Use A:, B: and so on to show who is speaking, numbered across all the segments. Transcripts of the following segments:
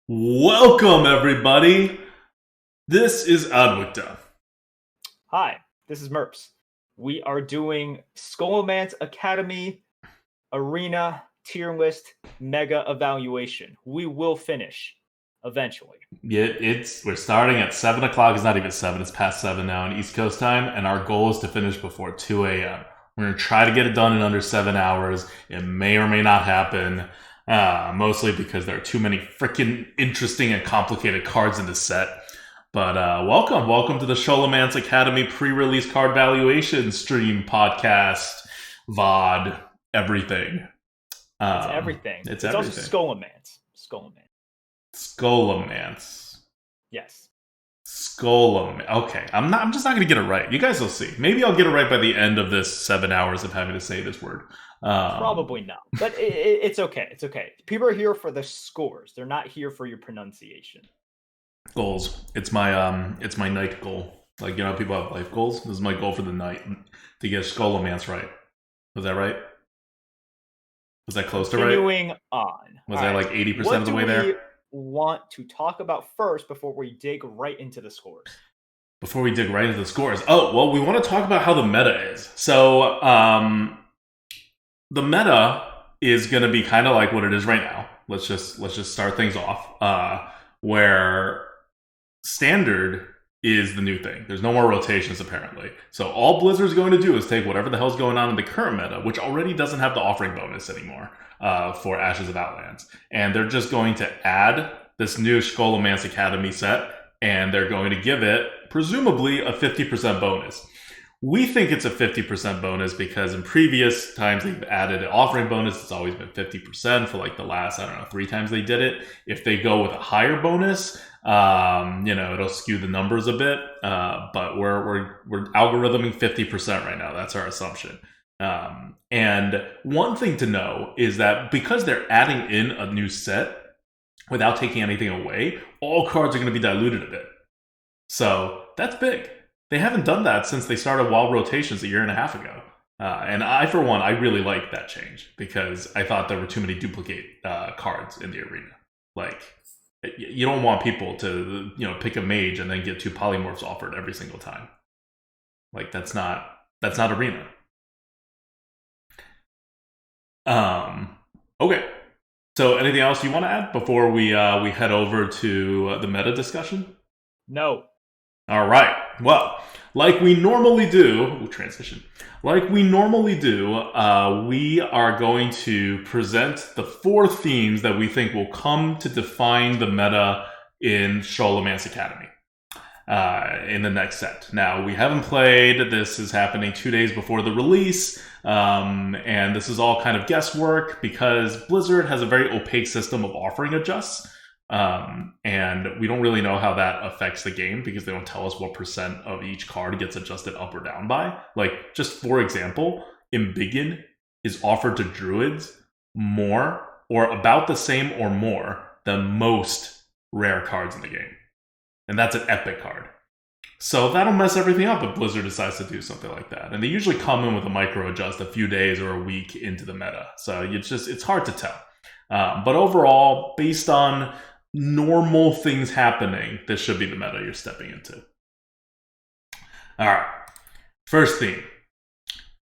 A: Welcome, everybody. This is ADWCTA.
B: Hi, this is Merps. We are doing Scholomance Academy Arena Tier List Mega Evaluation. We will finish eventually.
A: We're starting at 7 o'clock. It's not even 7. It's past 7 now in East Coast time, and our goal is to finish before 2 a.m. We're going to try to get it done in under 7 hours. It may or may not happen, mostly because there are too many freaking interesting and complicated cards in this set. But welcome to the Scholomance Academy pre-release card valuation stream, podcast, VOD, everything.
B: It's everything.
A: It's
B: also
A: everything.
B: Scholomance.
A: Scholomance.
B: Yes.
A: Scholomance. Okay, I'm just not gonna get it right. You guys will see. Maybe I'll get it right by the end of this 7 hours of having to say this word.
B: Probably not, but it's okay. It's okay. People are here for the scores. They're not here for your pronunciation.
A: Goals. It's my night goal. Like, people have life goals. This is my goal for the night, to get Scholomance right. Was that right? Was that close to right?
B: Continuing on.
A: Was that like 80% of the way there?
B: What do we want to talk about first before we dig right into the scores?
A: Before we dig right into the scores. Oh, well, we want to talk about how the meta is. So, the meta is going to be kind of like what it is right now. Let's just start things off. Where standard is the new thing. There's no more rotations, apparently. So all Blizzard's going to do is take whatever the hell's going on in the current meta, which already doesn't have the offering bonus anymore for Ashes of Outlands. And they're just going to add this new Scholomance Academy set, and they're going to give it, presumably, a 50% bonus. We think it's a 50% bonus because in previous times they've added an offering bonus. It's always been 50% for like the last, 3 times they did it. If they go with a higher bonus, it'll skew the numbers a bit. But we're algorithming 50% right now. That's our assumption. And one thing to know is that because they're adding in a new set without taking anything away, all cards are going to be diluted a bit. So that's big. They haven't done that since they started Wild Rotations a year and a half ago. And I, for one, I really liked that change because I thought there were too many duplicate cards in the arena. Like, you don't want people to, pick a mage and then get 2 polymorphs offered every single time. Like, that's not arena. Okay. So, anything else you want to add before we head over to the meta discussion?
B: No.
A: All right. Well, like we normally do, transition. Like we normally do, we are going to present the 4 themes that we think will come to define the meta in Scholomance Academy in the next set. Now, we haven't played. This is happening 2 days before the release, and this is all kind of guesswork because Blizzard has a very opaque system of offering adjusts. And we don't really know how that affects the game because they don't tell us what percent of each card gets adjusted up or down by. Like, just for example, Embiggen is offered to druids more or about the same or more than most rare cards in the game. And that's an epic card. So that'll mess everything up if Blizzard decides to do something like that. And they usually come in with a micro adjust a few days or a week into the meta. So it's hard to tell. But overall, based on normal things happening, this should be the meta you're stepping into. All right. First theme.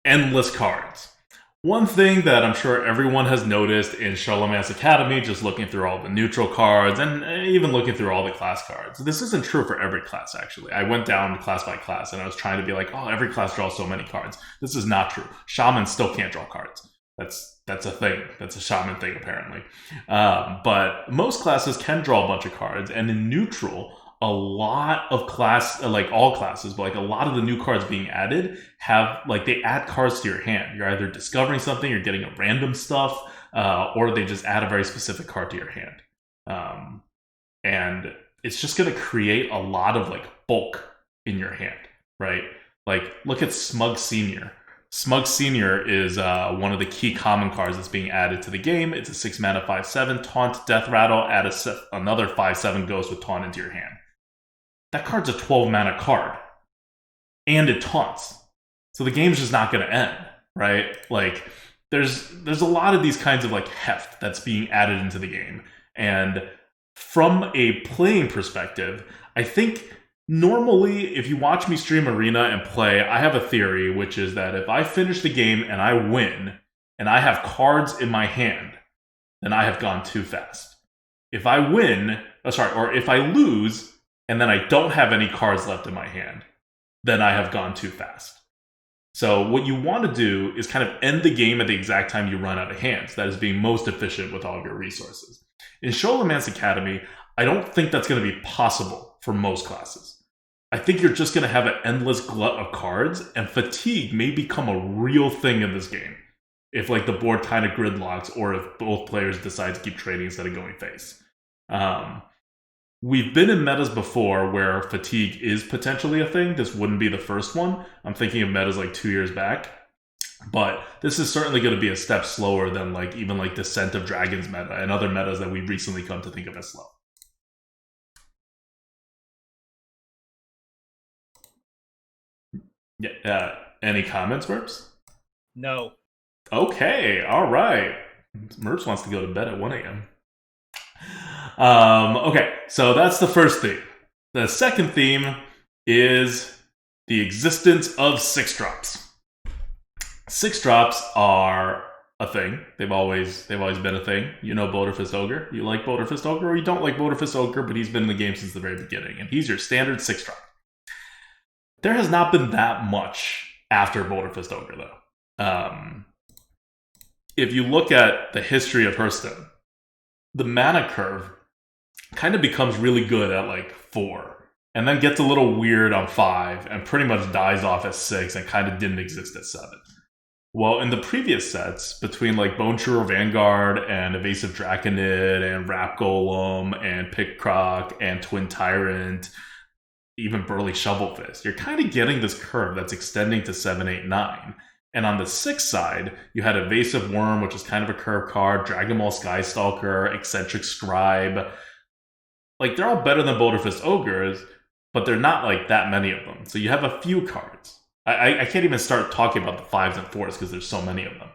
A: Endless cards. One thing that I'm sure everyone has noticed in Scholomance Academy, just looking through all the neutral cards and even looking through all the class cards. This isn't true for every class, actually. I went down class by class and I was trying to be like, oh, every class draws so many cards. This is not true. Shamans still can't draw cards. That's a thing. That's a shaman thing, apparently. But most classes can draw a bunch of cards, and in neutral, a lot of all classes, but like a lot of the new cards being added they add cards to your hand. You're either discovering something, you're getting a random stuff, or they just add a very specific card to your hand. And it's just going to create a lot of bulk in your hand, right? Like, look at Smug Senior. Smug Senior is one of the key common cards that's being added to the game. It's a 6 mana 5/7 taunt, death rattle, add another 5/7 ghost with taunt into your hand. That card's a 12 mana card, and it taunts. So the game's just not going to end, right? Like, there's a lot of these kinds of heft that's being added into the game, and from a playing perspective, I think normally if you watch me stream Arena and play, I have a theory, which is that if I finish the game and I win, and I have cards in my hand, then I have gone too fast. If I win, or if I lose, and then I don't have any cards left in my hand, then I have gone too fast. So what you want to do is kind of end the game at the exact time you run out of hands. That is being most efficient with all of your resources. In Scholomance Academy, I don't think that's going to be possible for most classes. I think you're just going to have an endless glut of cards, and fatigue may become a real thing in this game. If like the board kind of gridlocks, or if both players decide to keep trading instead of going face. We've been in metas before where fatigue is potentially a thing. This wouldn't be the first one. I'm thinking of metas like 2 years back. But this is certainly going to be a step slower than like even like Descent of Dragons meta and other metas that we've recently come to think of as slow. Yeah. Any comments, Merps?
B: No.
A: Okay. All right. Merps wants to go to bed at 1 a.m. Okay, so that's the first theme. The second theme is the existence of 6-drops. 6-drops are a thing. They've always been a thing. You know Boulderfist Ogre. You like Boulderfist Ogre, or you don't like Boulderfist Ogre, but he's been in the game since the very beginning, and he's your standard 6-drop. There has not been that much after Boulderfist Ogre, though. If you look at the history of Hearthstone, the mana curve kind of becomes really good at like 4, and then gets a little weird on 5, and pretty much dies off at 6, and kind of didn't exist at 7. Well, in the previous sets, between like Bone Churro Vanguard and Evasive Draconid and Rap Golem and Pick Croc and Twin Tyrant, even Burly Shovelfist, you're kind of getting this curve that's extending to 7, 8, 9. And on the 6 side, you had Evasive Worm, which is kind of a curve card, Dragon Ball Skystalker, Eccentric Scribe. Like, they're all better than Boulderfist Ogres, but they're not like that many of them. So you have a few cards. I can't even start talking about the 5s and 4s because there's so many of them.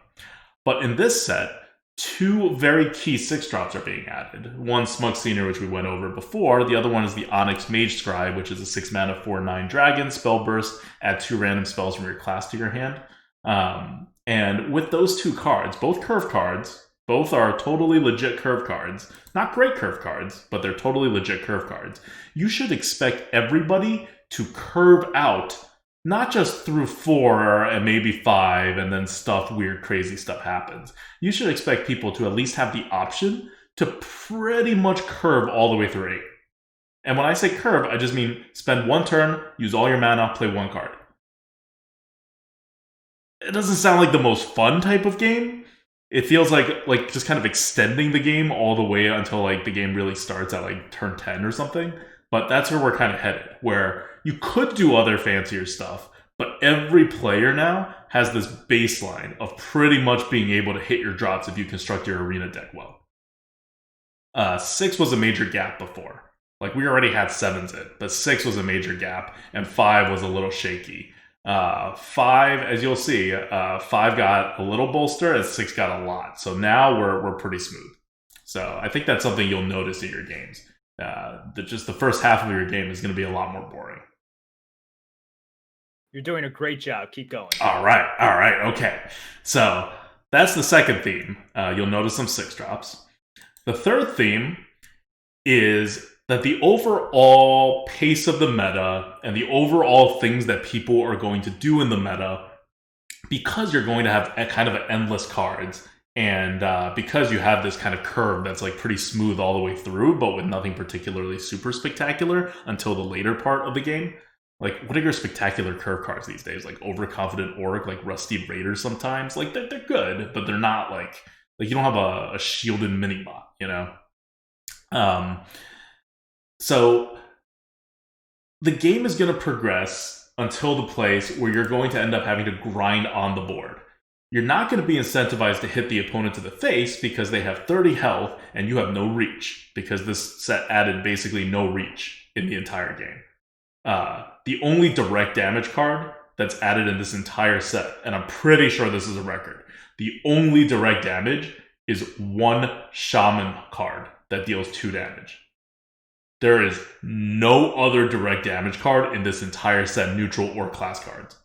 A: But in this set, 2 very key 6-drops are being added. One, Smug Senior, which we went over before. The other one is the Onyx Mage Scribe, which is a 6-mana 4/9 dragon. Spellburst, add 2 random spells from your class to your hand. And with those 2 cards, both curve cards, both are totally legit curve cards. Not great curve cards, but they're totally legit curve cards. You should expect everybody to curve out, not just through 4 and maybe 5, and then weird, crazy stuff happens. You should expect people to at least have the option to pretty much curve all the way through 8. And when I say curve, I just mean spend 1 turn, use all your mana, play 1 card. It doesn't sound like the most fun type of game. It feels like just kind of extending the game all the way until like the game really starts at like turn 10 or something. But that's where we're kind of headed, where you could do other fancier stuff, but every player now has this baseline of pretty much being able to hit your drops if you construct your arena deck well. 6 was a major gap before. Like, we already had 7s in, but 6 was a major gap, and 5 was a little shaky. 5, as you'll see, 5 got a little bolster, and 6 got a lot. So now we're pretty smooth. So I think that's something you'll notice in your games. Just the first half of your game is going to be a lot more boring.
B: You're doing a great job. Keep going.
A: All right, okay. So that's the second theme. You'll notice some 6-drops. The third theme is that the overall pace of the meta and the overall things that people are going to do in the meta, because you're going to have a kind of endless cards, and because you have this kind of curve that's like pretty smooth all the way through, but with nothing particularly super spectacular until the later part of the game. Like, what are your spectacular curve cards these days? Like Overconfident Orc, like Rusty Raider sometimes. Like, they're good, but they're not like you don't have a shielded mini-bot, you know? So the game is going to progress until the place where you're going to end up having to grind on the board. You're not going to be incentivized to hit the opponent to the face because they have 30 health and you have no reach, because this set added basically no reach in the entire game. The only direct damage card that's added in this entire set, and I'm pretty sure this is a record, the only direct damage is 1 Shaman card that deals 2 damage. There is no other direct damage card in this entire set, neutral or class cards.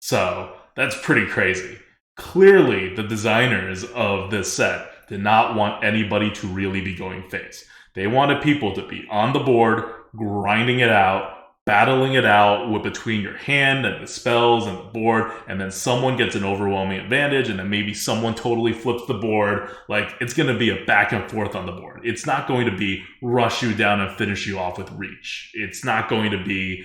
A: So that's pretty crazy. Clearly, the designers of this set did not want anybody to really be going face. They wanted people to be on the board, grinding it out, battling it out with between your hand and the spells and the board, and then someone gets an overwhelming advantage, and then maybe someone totally flips the board. Like, it's going to be a back and forth on the board. It's not going to be rush you down and finish you off with reach. It's not going to be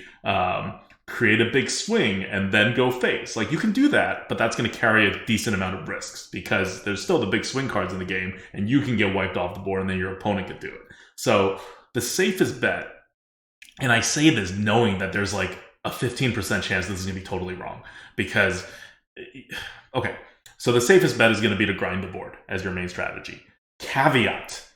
A: create a big swing and then go face. Like, you can do that, but that's going to carry a decent amount of risks because there's still the big swing cards in the game, and you can get wiped off the board, and then your opponent could do it. So the safest bet, and I say this knowing that there's like a 15% chance this is going to be totally wrong, because, okay, so the safest bet is going to be to grind the board as your main strategy. Caveat,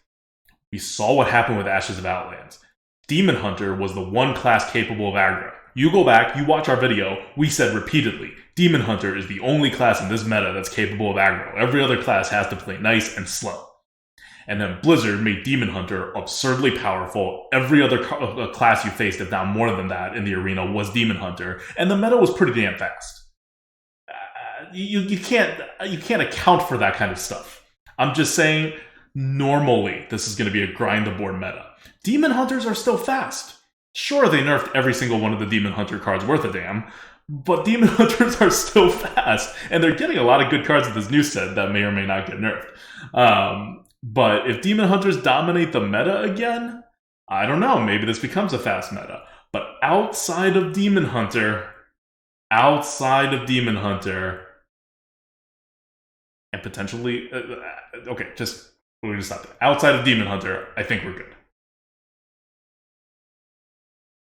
A: we saw what happened with Ashes of Outlands. Demon Hunter was the one class capable of aggro. You go back, you watch our video, we said repeatedly, Demon Hunter is the only class in this meta that's capable of aggro. Every other class has to play nice and slow. And then Blizzard made Demon Hunter absurdly powerful. Every other class you faced, if not more than that, in the arena was Demon Hunter, and the meta was pretty damn fast. You can't account for that kind of stuff. I'm just saying, normally this is going to be a grind the board meta. Demon Hunters are still fast. Sure, they nerfed every single one of the Demon Hunter cards worth a damn, but Demon Hunters are still fast, and they're getting a lot of good cards in this new set that may or may not get nerfed. But if Demon Hunters dominate the meta again, I don't know, maybe this becomes a fast meta. But outside of Demon Hunter, and potentially, okay, we're gonna stop there. Outside of Demon Hunter, I think we're good.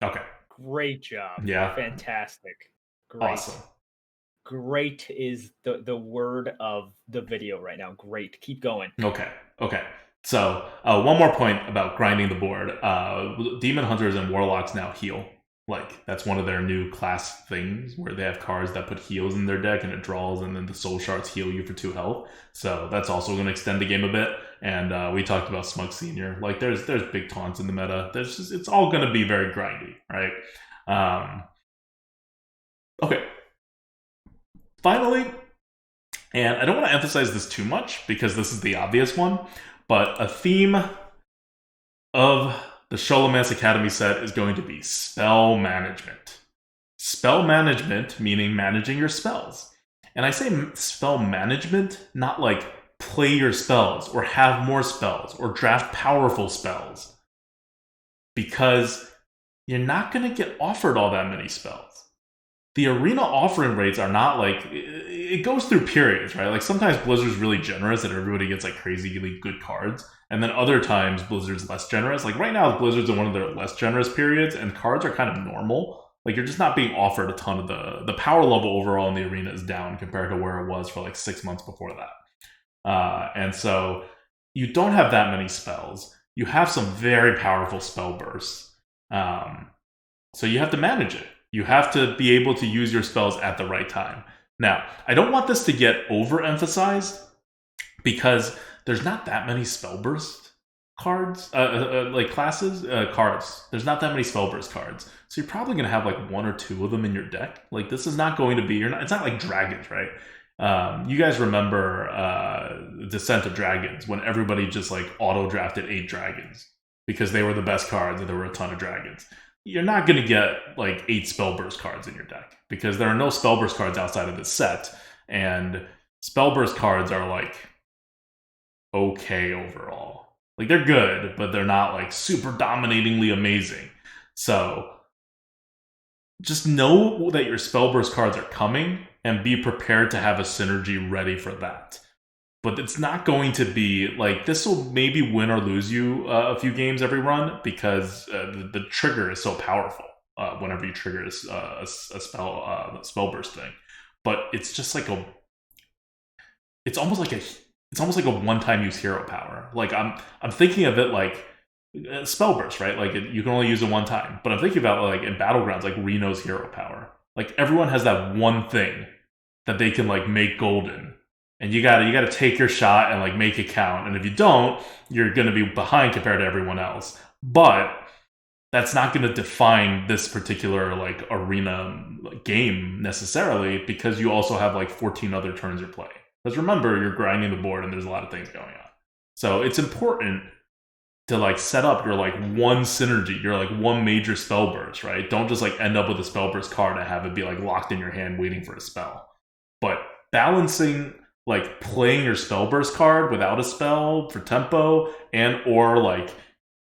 A: Okay.
B: Great job.
A: Yeah.
B: Fantastic. Great.
A: Awesome.
B: Great is the word of the video right now. Great. Keep going.
A: Okay. So, one more point about grinding the board. Demon Hunters and Warlocks now heal. Like, that's one of their new class things, where they have cards that put heals in their deck, and it draws, and then the soul shards heal you for 2 health. So that's also going to extend the game a bit. And we talked about Smug Senior. Like, there's big taunts in the meta. It's all going to be very grindy, right? Okay. Finally, and I don't want to emphasize this too much because this is the obvious one, but a theme of the Scholomance Academy set is going to be spell management. Spell management meaning managing your spells. And I say spell management, not like play your spells or have more spells or draft powerful spells, because you're not going to get offered all that many spells. The arena offering rates are not like, it goes through periods, right? Like, sometimes Blizzard's really generous and everybody gets like crazily good cards, and then other times Blizzard's less generous. Like, right now Blizzard's in one of their less generous periods, and cards are kind of normal. Like, you're just not being offered a ton of the power level overall in the arena is down compared to where it was for like 6 months before that. And so you don't have that many spells. You have some very powerful spell bursts. So you have to manage it. You have to be able to use your spells at the right time. Now, I don't want this to get overemphasized because there's not that many Spellburst cards, cards. There's not that many Spellburst cards. So you're probably going to have like 1 or 2 of them in your deck. Like, this is not going to be, it's not like dragons, right? You guys remember Descent of Dragons, when everybody just like auto-drafted 8 dragons because they were the best cards and there were a ton of dragons. You're not going to get like 8 Spellburst cards in your deck because there are no Spellburst cards outside of this set, and Spellburst cards are like okay overall. Like, they're good, but they're not like super dominatingly amazing. So just know that your Spellburst cards are coming and be prepared to have a synergy ready for that. But it's not going to be like, this will maybe win or lose you a few games every run because the trigger is so powerful whenever you trigger a Spellburst thing. But it's just like it's almost like a one-time use hero power. Like, I'm thinking of it like Spellburst, right? Like, you can only use it one time. But I'm thinking about like in Battlegrounds, like Reno's hero power. Like, everyone has that one thing that they can like make golden and you gotta take your shot and like make it count. And if you don't, you're gonna be behind compared to everyone else. But that's not going to define this particular like arena game necessarily, because you also have like 14 other turns you're playing. Because remember, you're grinding the board and there's a lot of things going on. So it's important to like set up your like one synergy, your like one major spell burst, right? Don't just like end up with a spell burst card and have it be like locked in your hand waiting for a spell. But balancing like playing your spell burst card without a spell for tempo, and or like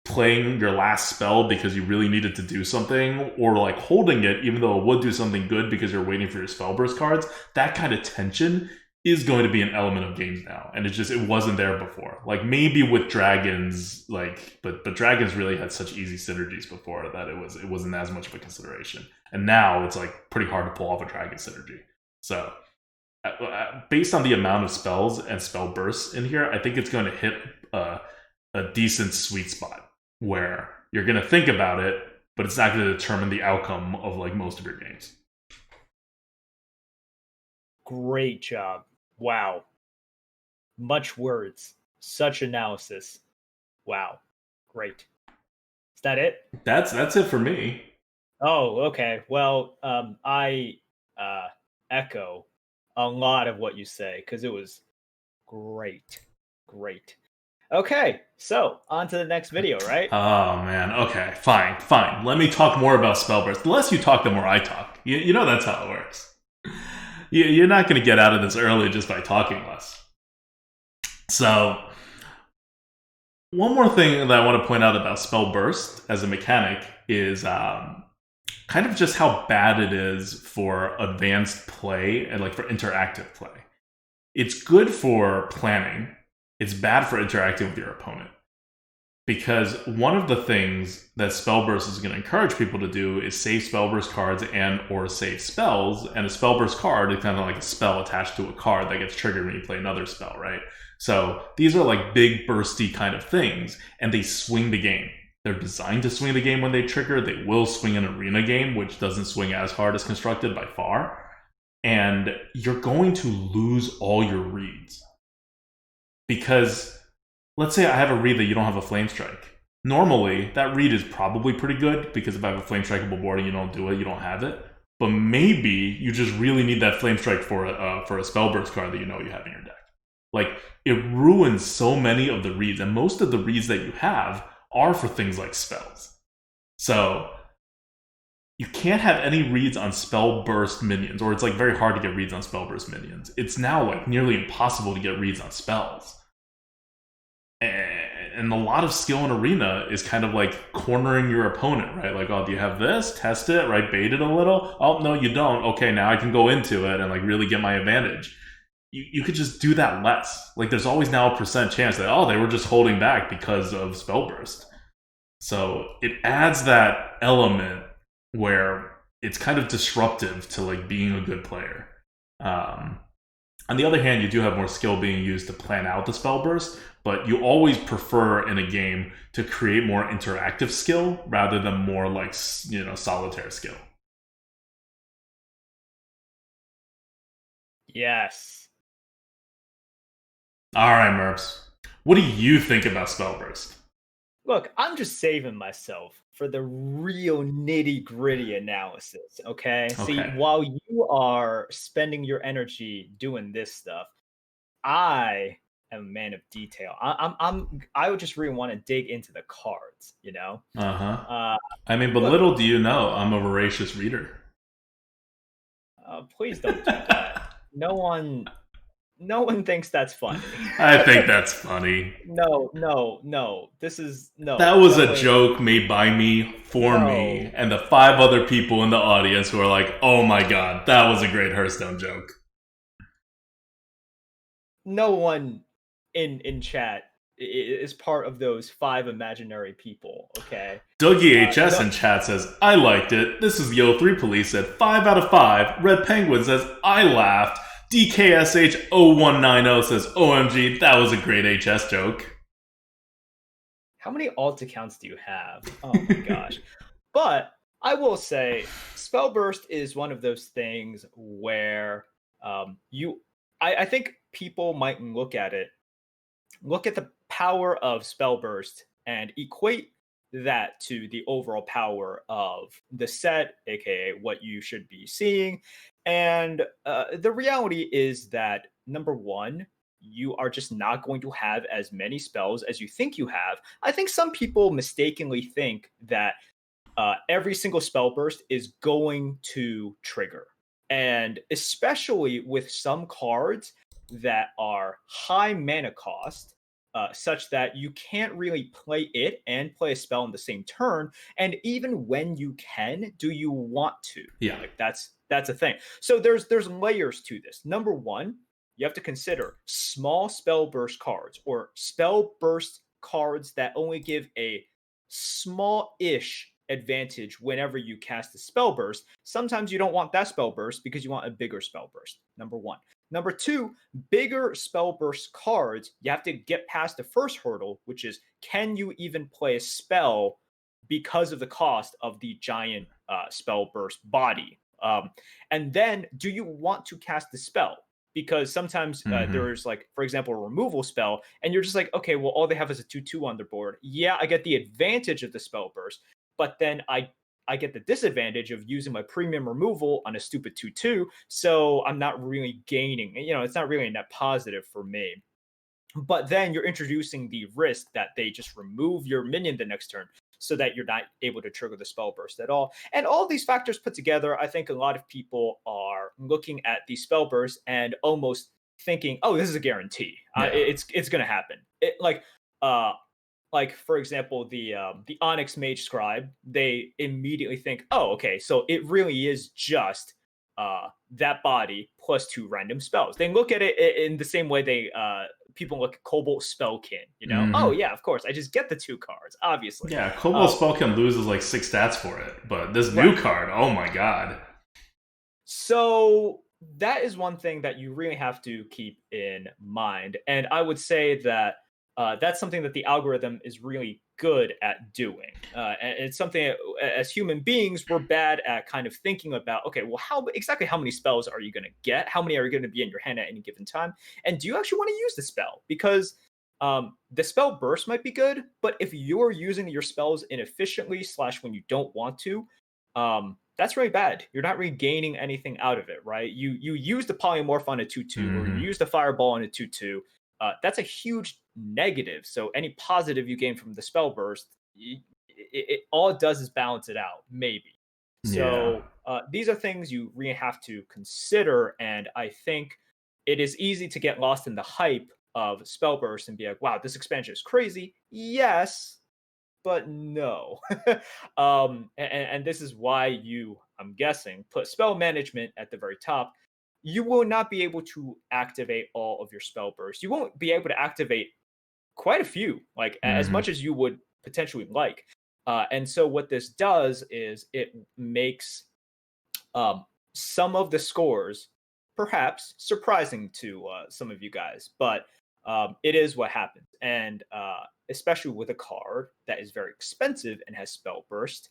A: playing your last spell because you really needed to do something, or like holding it even though it would do something good because you're waiting for your spell burst cards, that kind of tension is going to be an element of games now, and it wasn't there before. Like maybe with dragons, like but dragons really had such easy synergies before that it wasn't as much of a consideration, and now it's like pretty hard to pull off a dragon synergy. So based on the amount of spells and spell bursts in here, I think it's going to hit a decent sweet spot where you're going to think about it, but it's not going to determine the outcome of like most of your games.
B: Great job. Wow. Much words. Such analysis. Wow. Great. Is that it?
A: That's it for me.
B: Oh, okay. Well, I echo a lot of what you say because it was great. Great. Okay, so on to the next video, right?
A: Oh man, okay, fine. Let me talk more about Spellburst. The less you talk, the more I talk. You know that's how it works. You're not going to get out of this early just by talking less. So, one more thing that I want to point out about Spellburst as a mechanic is kind of just how bad it is for advanced play and like for interactive play. It's good for planning. It's bad for interacting with your opponent. Because one of the things that Spellburst is going to encourage people to do is save Spellburst cards and or save spells. And a Spellburst card is kind of like a spell attached to a card that gets triggered when you play another spell, right? So these are like big bursty kind of things, and they swing the game. They're designed to swing the game when they trigger. They will swing an arena game, which doesn't swing as hard as constructed by far. And you're going to lose all your reads. Because let's say I have a read that you don't have a Flame Strike. Normally, that read is probably pretty good, because if I have a Flame Strikeable board and you don't do it, you don't have it. But maybe you just really need that Flame Strike for a Spellburst card that you know you have in your deck. Like, it ruins so many of the reads, and most of the reads that you have are for things like spells. So, you can't have any reads on Spellburst minions, or it's like very hard to get reads on Spellburst minions. It's now like nearly impossible to get reads on spells. And a lot of skill in arena is kind of like cornering your opponent, right? Like, oh, do you have this? Test it, right? Bait it a little. Oh, no, you don't. Okay, now I can go into it and like really get my advantage. You could just do that less. Like, there's always now a % chance that, oh, they were just holding back because of Spellburst. So it adds that element where it's kind of disruptive to like being a good player. On the other hand, you do have more skill being used to plan out the Spellburst, but you always prefer in a game to create more interactive skill rather than more like, solitaire skill.
B: Yes.
A: All right, Merps. What do you think about Spellburst?
B: Look, I'm just saving myself for the real nitty-gritty analysis, okay? See, while you are spending your energy doing this stuff, I am a man of detail. I would just really want to dig into the cards, you know?
A: I mean, but look, little do you know, I'm a voracious reader.
B: Please don't do that. No one thinks that's funny.
A: I think that's funny.
B: No. This is no.
A: That was a joke made by me for me, and the 5 other people in the audience who are like, "Oh my god, that was a great Hearthstone joke."
B: No one in chat is part of those 5 imaginary people. Okay.
A: Dougie HS in chat says, "I liked it. This is the O3 Police said 5 out of 5. Red Penguin says, I laughed. DKSH0190 says, OMG, that was a great HS joke."
B: How many alt accounts do you have? Oh my gosh. But I will say, Spellburst is one of those things where I think people might look at the power of Spellburst and equate that to the overall power of the set, aka what you should be seeing. And the reality is that number one, you are just not going to have as many spells as you think you have. I think some people mistakenly think that every single spell burst is going to trigger. And especially with some cards that are high mana cost, such that you can't really play it and play a spell in the same turn. And even when you can, do you want to?
A: Yeah.
B: Like that's a thing. So there's layers to this. Number one, you have to consider small spell burst cards or spell burst cards that only give a small-ish advantage whenever you cast a spell burst. Sometimes you don't want that spell burst because you want a bigger spell burst. Number one. Number two, bigger spell burst cards, you have to get past the first hurdle, which is can you even play a spell because of the cost of the giant spell burst body? And then, do you want to cast the spell? Because sometimes there's like, for example, a removal spell, and you're just like, okay, well, all they have is a 2/2 on their board. Yeah, I get the advantage of the spell burst, but then I get the disadvantage of using my premium removal on a stupid 2/2, so I'm not really gaining. It's not really a net positive for me. But then you're introducing the risk that they just remove your minion the next turn so that you're not able to trigger the spell burst at all. And all these factors put together, I think a lot of people are looking at the spell burst and almost thinking, oh, this is a guarantee.
A: Yeah.
B: It's going to happen. Like for example, the Onyx Mage Scribe, they immediately think, oh, okay, so it really is just that body plus 2 random spells. They look at it in the same way people look at Cobalt Spellkin, Oh yeah, of course, I just get the 2 cards, obviously.
A: Yeah, Cobalt Spellkin loses like 6 stats for it, but this new card, oh my god.
B: So that is one thing that you really have to keep in mind, and I would say that that's something that the algorithm is really good at doing. And it's something that, as human beings, we're bad at kind of thinking about, okay, well, how many spells are you going to get? How many are going to be in your hand at any given time? And do you actually want to use the spell? Because the spell burst might be good, but if you're using your spells inefficiently / when you don't want to, that's really bad. You're not really gaining anything out of it, right? You use the polymorph on a 2/2, or you use the fireball on a 2/2. That's a huge negative. So any positive you gain from the spell burst, all it does is balance it out, maybe. So these are things you really have to consider, and I think it is easy to get lost in the hype of spell burst and be like, wow, this expansion is crazy. Yes, but no. And this is why I'm guessing, put spell management at the very top. You will not be able to activate all of your spell bursts. You won't be able to activate quite a few, like as much as you would potentially like. And so what this does is it makes some of the scores perhaps surprising to some of you guys, but it is what happens. And especially with a card that is very expensive and has spell burst,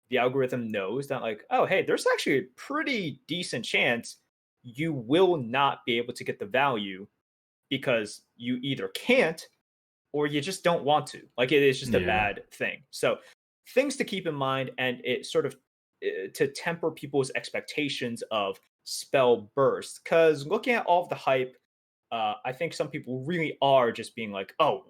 B: the algorithm knows that, like, oh, hey, there's actually a pretty decent chance you will not be able to get the value because you either can't or you just don't want to. Like, it is just a bad thing. So things to keep in mind, and it sort of to temper people's expectations of spell burst, because looking at all of the hype, I think some people really are just being like, oh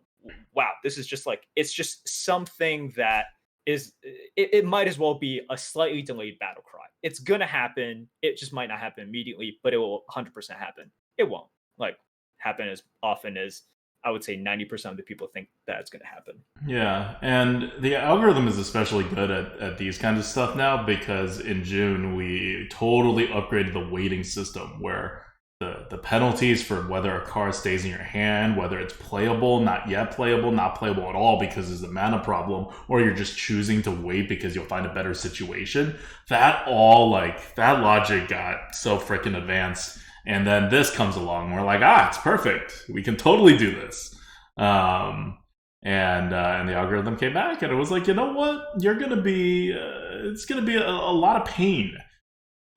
B: wow, this is just like, it's just something that is, it might as well be a slightly delayed battle cry. It's gonna happen. It just might not happen immediately, but it will 100% happen. It won't like happen as often as I would say 90% of the people think that's going to happen.
A: Yeah, and the algorithm is especially good at these kinds of stuff now, because in June we totally upgraded the weighting system where the penalties for whether a card stays in your hand, whether it's playable, not yet playable, not playable at all because there's a mana problem, or you're just choosing to wait because you'll find a better situation, that logic got so freaking advanced. And then this comes along. We're like, it's perfect. We can totally do this. And the algorithm came back, and it was like, you know what? You're gonna be. It's gonna be a lot of pain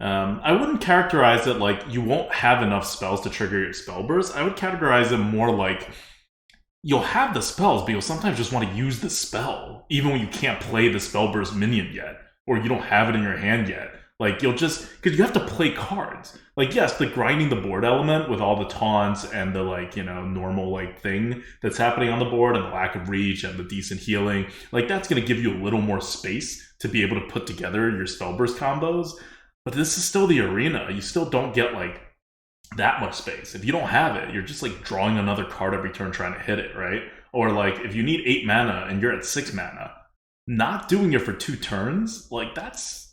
A: I wouldn't characterize it like you won't have enough spells to trigger your spell burst. I would categorize it more like you'll have the spells, but you'll sometimes just want to use the spell, even when you can't play the spell burst minion yet, or you don't have it in your hand yet. Like, you'll just, because you have to play cards. Like, yes, the grinding the board element with all the taunts and the, like, you know, normal, like, thing that's happening on the board and the lack of reach and the decent healing, like, that's going to give you a little more space to be able to put together your spell burst combos. But this is still the arena. You still don't get, like, that much space. If you don't have it, you're just, like, drawing another card every turn trying to hit it, right? Or, like, if you need 8 mana and you're at 6 mana, not doing it for 2 turns, like, that's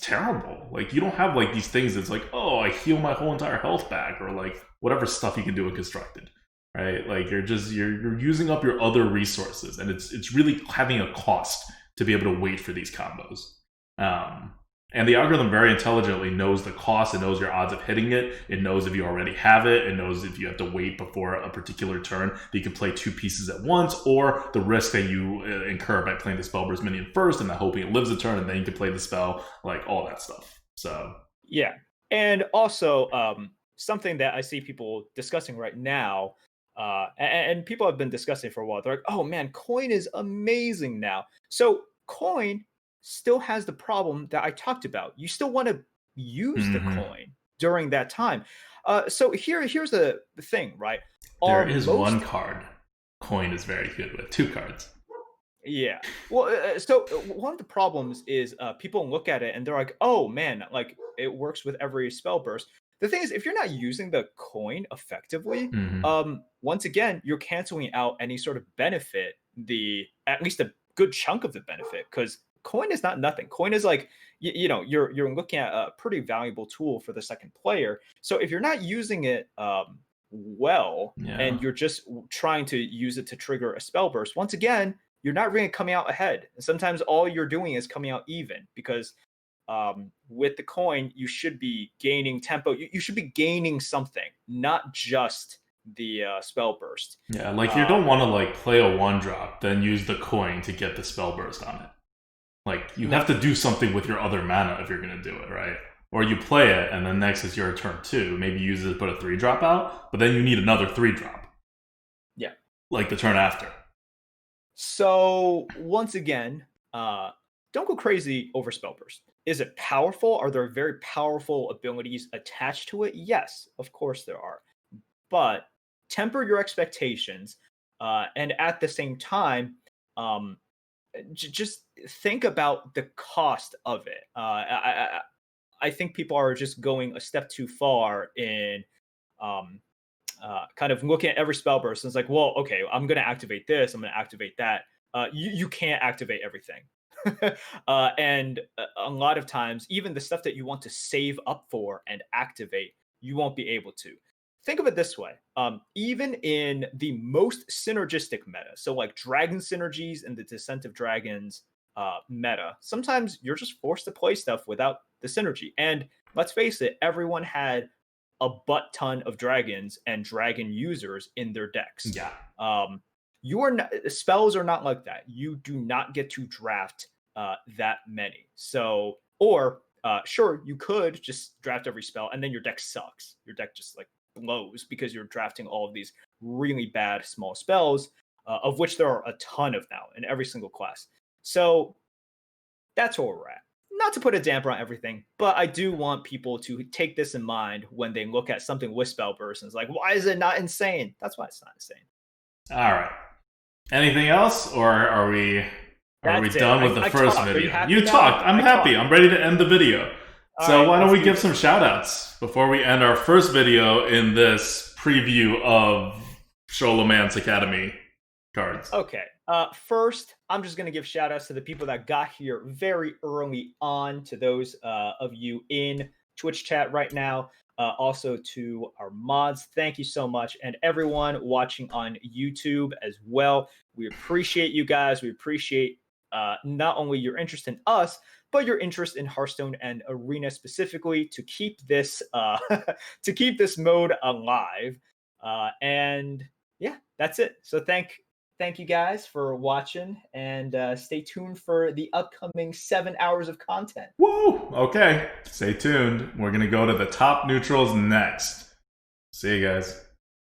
A: terrible. Like, you don't have, like, these things that's like, oh, I heal my whole entire health back, or, like, whatever stuff you can do in Constructed, right? Like, you're using up your other resources, and it's really having a cost to be able to wait for these combos. And the algorithm very intelligently knows the cost. It knows your odds of hitting it. It knows if you already have it. It knows if you have to wait before a particular turn that you can play 2 pieces at once, or the risk that you incur by playing the Spellburst minion first and then hoping it lives a turn, and then you can play the spell, like all that stuff. So
B: yeah, and also something that I see people discussing right now, and people have been discussing for a while. They're like, "Oh man, coin is amazing now." So coin still has the problem that I talked about. You still want to use the coin during that time. So here's the thing, right?
A: There is one card coin is very good with. 2 cards.
B: Yeah. Well, so one of the problems is people look at it and they're like, "Oh man, like it works with every spell burst." The thing is, if you're not using the coin effectively, once again, you're canceling out any sort of benefit, at least a good chunk of the benefit, because coin is not nothing. Coin is like, you know, you're looking at a pretty valuable tool for the second player. So if you're not using it well, and you're just trying to use it to trigger a spell burst, once again, you're not really coming out ahead. And sometimes all you're doing is coming out even, because with the coin, you should be gaining tempo. You should be gaining something, not just the spell burst.
A: Yeah, like you don't want to like play a 1-drop, then use the coin to get the spell burst on it. Like, you have to do something with your other mana if you're going to do it, right? Or you play it, and then next is your turn too. Maybe use it to put a 3-drop out, but then you need another 3-drop.
B: Yeah.
A: Like the turn after.
B: So, once again, don't go crazy over Spellburst. Is it powerful? Are there very powerful abilities attached to it? Yes, of course there are. But temper your expectations, and at the same time, just think about the cost of it. I think people are just going a step too far in kind of looking at every spell burst. And it's like, well, okay, I'm going to activate this. I'm going to activate that. You can't activate everything. And a lot of times, even the stuff that you want to save up for and activate, you won't be able to. Think of it this way. Even in the most synergistic meta, so like dragon synergies and the Descent of Dragons meta, sometimes you're just forced to play stuff without the synergy. And let's face it, everyone had a butt ton of dragons and dragon users in their decks.
A: Yeah.
B: Spells are not like that. You do not get to draft that many. So, or sure, you could just draft every spell and then your deck sucks. Your deck just like blows because you're drafting all of these really bad small spells, of which there are a ton of now in every single class. So that's where we're at. Not to put a damper on everything, but I do want people to take this in mind when they look at something with Spellburst and it's like, why is it not insane? That's why it's not insane.
A: All right. Anything else, or are we done with the first video? You talked. I'm happy. I'm ready to end the video. So why don't we give some shout outs before we end our first video in this preview of Scholomance Academy cards?
B: Okay. First, I'm just going to give shout outs to the people that got here very early on, to those of you in Twitch chat right now. Also to our mods, thank you so much. And everyone watching on YouTube as well. We appreciate you guys. We appreciate not only your interest in us, but your interest in Hearthstone and Arena specifically, to keep this to keep this mode alive. And yeah, that's it. So thank thank you guys for watching, and stay tuned for the upcoming 7 hours of content.
A: Woo! Okay, stay tuned. We're going to go to the top neutrals next. See you guys.